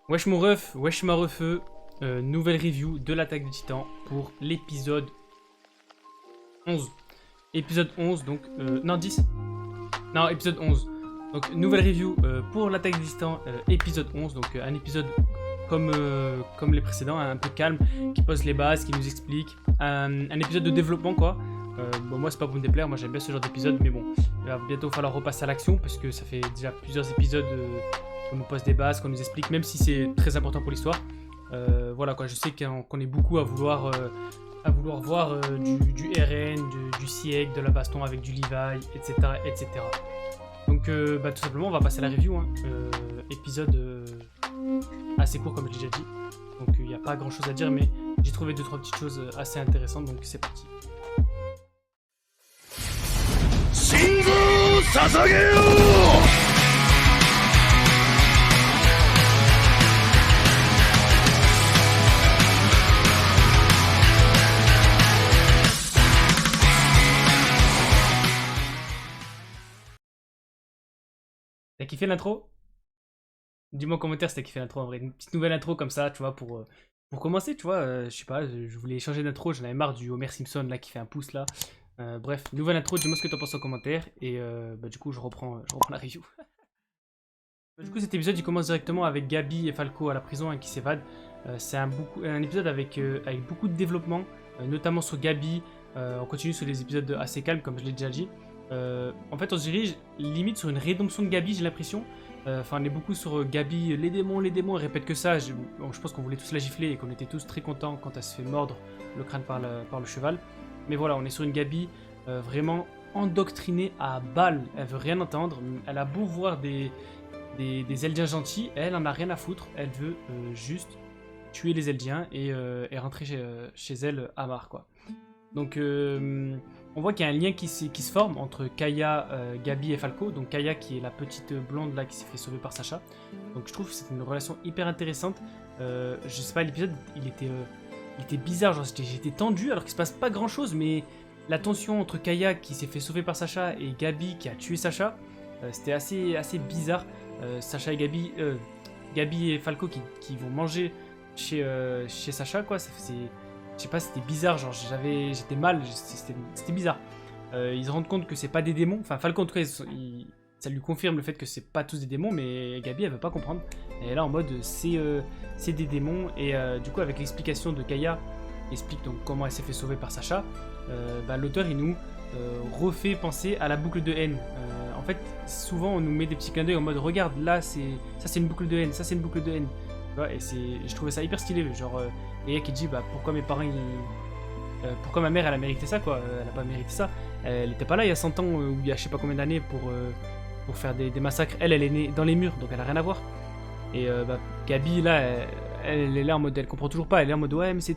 Wesh mon ref, wesh ma refeu, nouvelle review de l'attaque des titans pour l'épisode 11. Épisode 11, donc, non 10. Non, épisode 11. Donc, nouvelle review pour l'attaque des titans, épisode 11. Donc, un épisode comme les précédents, un peu calme, qui pose les bases, qui nous explique. Un épisode de développement, quoi. Bon, moi, c'est pas pour me déplaire, moi j'aime bien ce genre d'épisode, mais bon, il va bientôt falloir repasser à l'action parce que ça fait déjà plusieurs épisodes qu'on nous pose des bases, qu'on nous explique, même si c'est très important pour l'histoire. Voilà quoi, je sais qu'on est beaucoup à vouloir voir du RN, du siècle, de la baston avec du Levi, etc. etc. Donc tout simplement on va passer à la review, hein. Épisode assez court comme je l'ai déjà dit, donc il n'y a pas grand chose à dire, mais j'ai trouvé 2-3 petites choses assez intéressantes, donc c'est parti. 信号を捧げよう T'as kiffé l'intro? Dis-moi en commentaire si t'as kiffé l'intro en vrai. Une petite nouvelle intro comme ça, tu vois, pour commencer, tu vois. Je sais pas, je voulais changer d'intro, j'en avais marre du Homer Simpson là qui fait un pouce là. Bref, nouvelle intro, dis-moi ce que t'en penses en commentaire. Et du coup, je reprends la review. Du coup, cet épisode il commence directement avec Gabi et Falco à la prison, hein, qui s'évadent. C'est un épisode avec beaucoup de développement, notamment sur Gabi. On continue sur les épisodes assez calmes, comme je l'ai déjà dit. En fait, on se dirige limite sur une rédemption de Gabi, j'ai l'impression. Enfin, on est beaucoup sur Gabi, les démons, elle répète que ça. Je pense qu'on voulait tous la gifler et qu'on était tous très contents quand elle se fait mordre le crâne par le cheval. Mais voilà, on est sur une Gabi vraiment endoctrinée à balle. Elle veut rien entendre. Elle a beau voir des Eldiens gentils, elle en a rien à foutre. Elle veut juste tuer les Eldiens et rentrer chez elle à marre, quoi. Donc on voit qu'il y a un lien qui se forme entre Kaya, Gabi et Falco. Donc Kaya qui est la petite blonde là qui s'est fait sauver par Sacha. Donc je trouve que c'est une relation hyper intéressante. Je sais pas, l'épisode il était bizarre, genre j'étais tendu alors qu'il se passe pas grand chose, mais la tension entre Kaya qui s'est fait sauver par Sacha et Gabi qui a tué Sacha, c'était assez bizarre. Sacha et Gabi et Falco qui vont manger chez Sacha, quoi. Je sais pas, c'était bizarre, genre j'étais mal, c'était bizarre. Ils se rendent compte que c'est pas des démons, enfin Falco en tout cas, ça lui confirme le fait que c'est pas tous des démons, mais Gabi elle veut pas comprendre. Elle est là en mode c'est des démons, et du coup avec l'explication de Kaya, explique donc comment elle s'est fait sauver par Sacha, l'auteur il nous refait penser à la boucle de haine. En fait, souvent on nous met des petits clins d'œil en mode regarde là, ça c'est une boucle de haine, ça c'est une boucle de haine. Et je trouvais ça hyper stylé, genre Leia qui dit pourquoi mes parents pourquoi ma mère elle a mérité ça, quoi. Elle a pas mérité ça, elle était pas là il y a 100 ans ou il y a je sais pas combien d'années pour faire des massacres. Elle est née dans les murs donc elle a rien à voir. Et Gabi là elle est là en mode elle comprend toujours pas, elle est en mode ouais mais c'est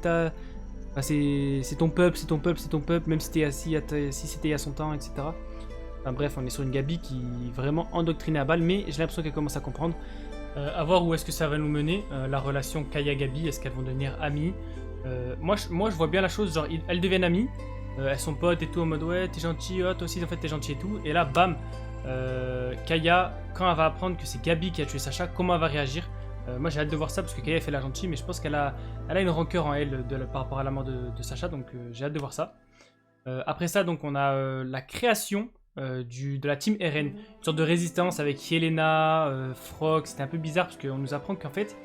ton peuple, c'est ton peuple, même si c'était il y a 100 ans, etc. Enfin bref, on est sur une Gabi qui est vraiment endoctrinée à balle, mais j'ai l'impression qu'elle commence à comprendre. À voir où est-ce que ça va nous mener, la relation Kaya-Gabi, est-ce qu'elles vont devenir amies? Moi je vois bien la chose, genre elles deviennent amies, elles sont potes et tout en mode ouais t'es gentil, oh, toi aussi en fait t'es gentil et tout, et là bam, Kaya, quand elle va apprendre que c'est Gabi qui a tué Sacha, comment elle va réagir? Moi j'ai hâte de voir ça parce que Kaya elle fait la gentille, mais je pense qu'elle a une rancœur en elle par rapport à la mort de Sacha, donc j'ai hâte de voir ça. Après ça, donc on a la création de la team RN, une sorte de résistance avec Yelena, Frog. C'était un peu bizarre parce qu'on nous apprend qu'en fait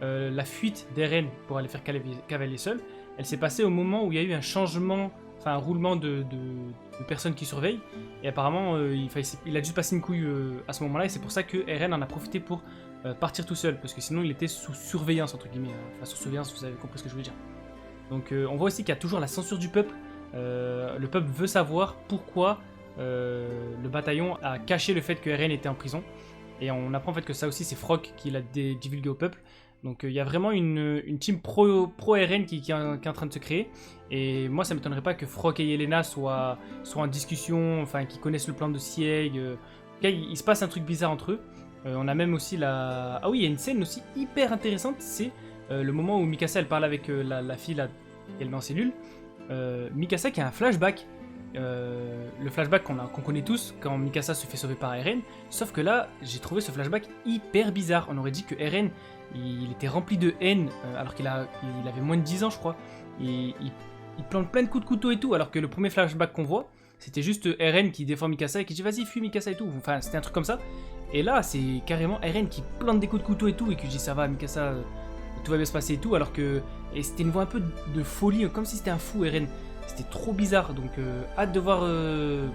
la fuite d'RN pour aller faire cavalier seul, elle s'est passée au moment où il y a eu un changement, enfin un roulement de personnes qui surveillent, et apparemment il a dû se passer une couille à ce moment là, et c'est pour ça que RN en a profité pour partir tout seul, parce que sinon il était sous surveillance entre guillemets, enfin sous surveillance, vous avez compris ce que je voulais dire. Donc on voit aussi qu'il y a toujours la censure du peuple. Le peuple veut savoir pourquoi le bataillon a caché le fait que RN était en prison, et on apprend en fait que ça aussi c'est Frog qui l'a divulgué au peuple. Donc il y a vraiment une team pro RN qui est en train de se créer, et moi ça m'étonnerait pas que Frog et Yelena soient en discussion, enfin qu'ils connaissent le plan de Sieg. Il se passe un truc bizarre entre eux. On a même aussi ah oui, il y a une scène aussi hyper intéressante, c'est le moment où Mikasa elle parle avec la fille là, qu'elle met en cellule. Mikasa qui a un flashback le flashback qu'on connaît tous quand Mikasa se fait sauver par Eren. Sauf que là, j'ai trouvé ce flashback hyper bizarre. On aurait dit que Eren, il était rempli de haine, alors qu'il avait moins de 10 ans, je crois. Il plante plein de coups de couteau et tout, alors que le premier flashback qu'on voit, c'était juste Eren qui défend Mikasa et qui dit vas-y, fuis Mikasa et tout. Enfin, c'était un truc comme ça. Et là, c'est carrément Eren qui plante des coups de couteau et tout, et qui dit ça va, Mikasa, tout va bien se passer et tout, alors que. Et c'était une voix un peu de folie, comme si c'était un fou, Eren. C'était trop bizarre, donc hâte de voir.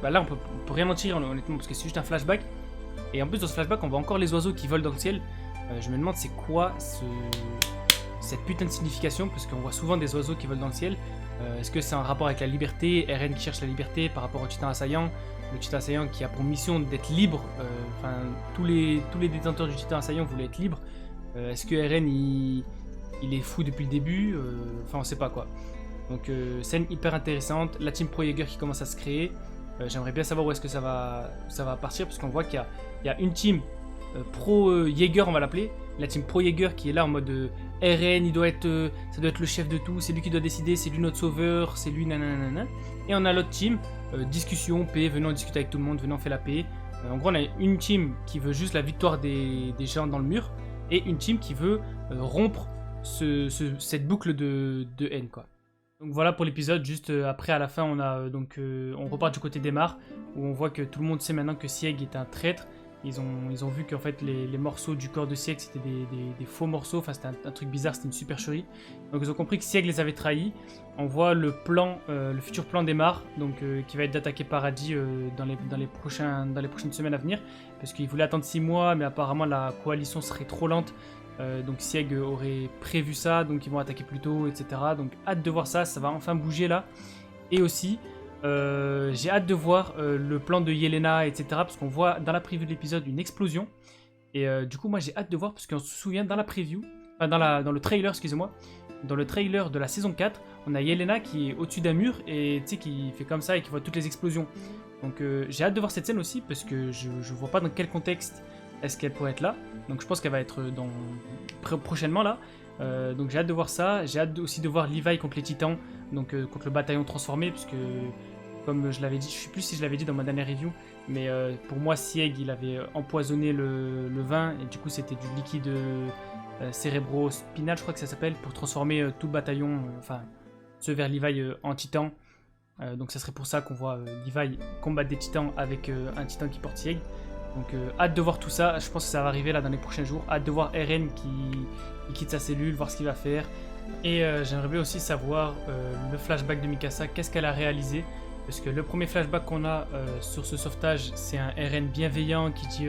Bah là, on peut rien en tirer, honnêtement, parce que c'est juste un flashback. Et en plus, dans ce flashback, on voit encore les oiseaux qui volent dans le ciel. Je me demande c'est quoi cette putain de signification, parce qu'on voit souvent des oiseaux qui volent dans le ciel. Est-ce que c'est un rapport avec la liberté, Eren qui cherche la liberté par rapport au titan assaillant, le titan assaillant qui a pour mission d'être libre, enfin tous les détenteurs du titan assaillant voulaient être libres. Est-ce que Eren il est fou depuis le début, enfin on sait pas quoi. Donc scène hyper intéressante, la team Pro Jaeger qui commence à se créer. J'aimerais bien savoir où est-ce que ça va partir, parce qu'on voit qu'il y a une team Pro Jaeger, on va l'appeler, la team Pro Jaeger qui est là en mode Eren, ça doit être le chef de tout, c'est lui qui doit décider, c'est lui notre sauveur, c'est lui nanana. Et on a l'autre team, discussion, paix, venons discuter avec tout le monde, venons faire la paix. En gros on a une team qui veut juste la victoire des gens dans le mur, et une team qui veut rompre cette boucle de haine, quoi. Donc voilà pour l'épisode. Juste après, à la fin, on repart du côté d'Emar, où on voit que tout le monde sait maintenant que Sieg est un traître. Ils ont vu qu'en fait les morceaux du corps de Sieg c'était des faux morceaux, enfin c'était un truc bizarre, c'était une supercherie. Donc ils ont compris que Sieg les avait trahis. On voit le futur plan d'Emar, donc qui va être d'attaquer Paradis dans les prochaines semaines à venir, parce qu'il voulait attendre 6 mois, mais apparemment la coalition serait trop lente. Donc Sieg aurait prévu ça, donc ils vont attaquer plus tôt, etc. Donc hâte de voir ça va enfin bouger là. Et aussi, j'ai hâte de voir le plan de Yelena, etc. Parce qu'on voit dans la preview de l'épisode une explosion. Et du coup, moi j'ai hâte de voir, parce qu'on se souvient dans la preview, enfin dans le trailer, excusez-moi, dans le trailer de la saison 4, on a Yelena qui est au-dessus d'un mur et tu sais, qui fait comme ça et qui voit toutes les explosions. Donc j'ai hâte de voir cette scène aussi, parce que je vois pas dans quel contexte est-ce qu'elle pourrait être là. Donc je pense qu'elle va être prochainement là. Donc j'ai hâte de voir ça. J'ai hâte aussi de voir Levi contre les titans, donc contre le bataillon transformé, puisque comme je l'avais dit, je sais plus si je l'avais dit dans ma dernière review, mais pour moi Sieg il avait empoisonné le vin, et du coup c'était du liquide cérébro-spinal, je crois que ça s'appelle, pour transformer tout le bataillon, enfin ceux vers Levi en titan. Donc ça serait pour ça qu'on voit Levi combattre des titans avec un titan qui porte Sieg. Donc hâte de voir tout ça, je pense que ça va arriver là dans les prochains jours. Hâte de voir Eren qui quitte sa cellule, voir ce qu'il va faire. Et j'aimerais bien aussi savoir le flashback de Mikasa, qu'est-ce qu'elle a réalisé. Parce que le premier flashback qu'on a sur ce sauvetage, c'est un Eren bienveillant qui dit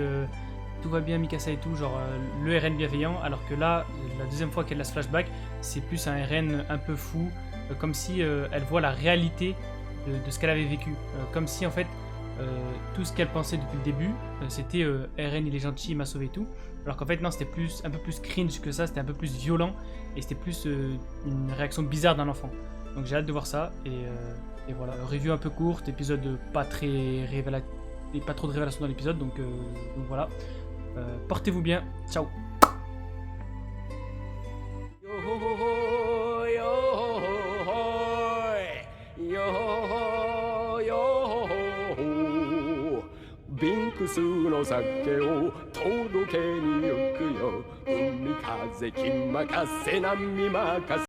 tout va bien Mikasa et tout, genre le Eren bienveillant. Alors que là, la deuxième fois qu'elle a ce flashback, c'est plus un Eren un peu fou, comme si elle voit la réalité de ce qu'elle avait vécu. Comme si en fait, tout ce qu'elle pensait depuis le début, c'était Eren il est gentil, il m'a sauvé et tout. Alors qu'en fait non, c'était un peu plus cringe que ça, c'était un peu plus violent, et c'était plus une réaction bizarre d'un enfant. Donc j'ai hâte de voir ça, et voilà, review un peu courte, épisode pas trop de révélations dans l'épisode, donc voilà. Portez-vous bien, ciao.ビンクスの酒を届けに行くよ海風気任せ波任せ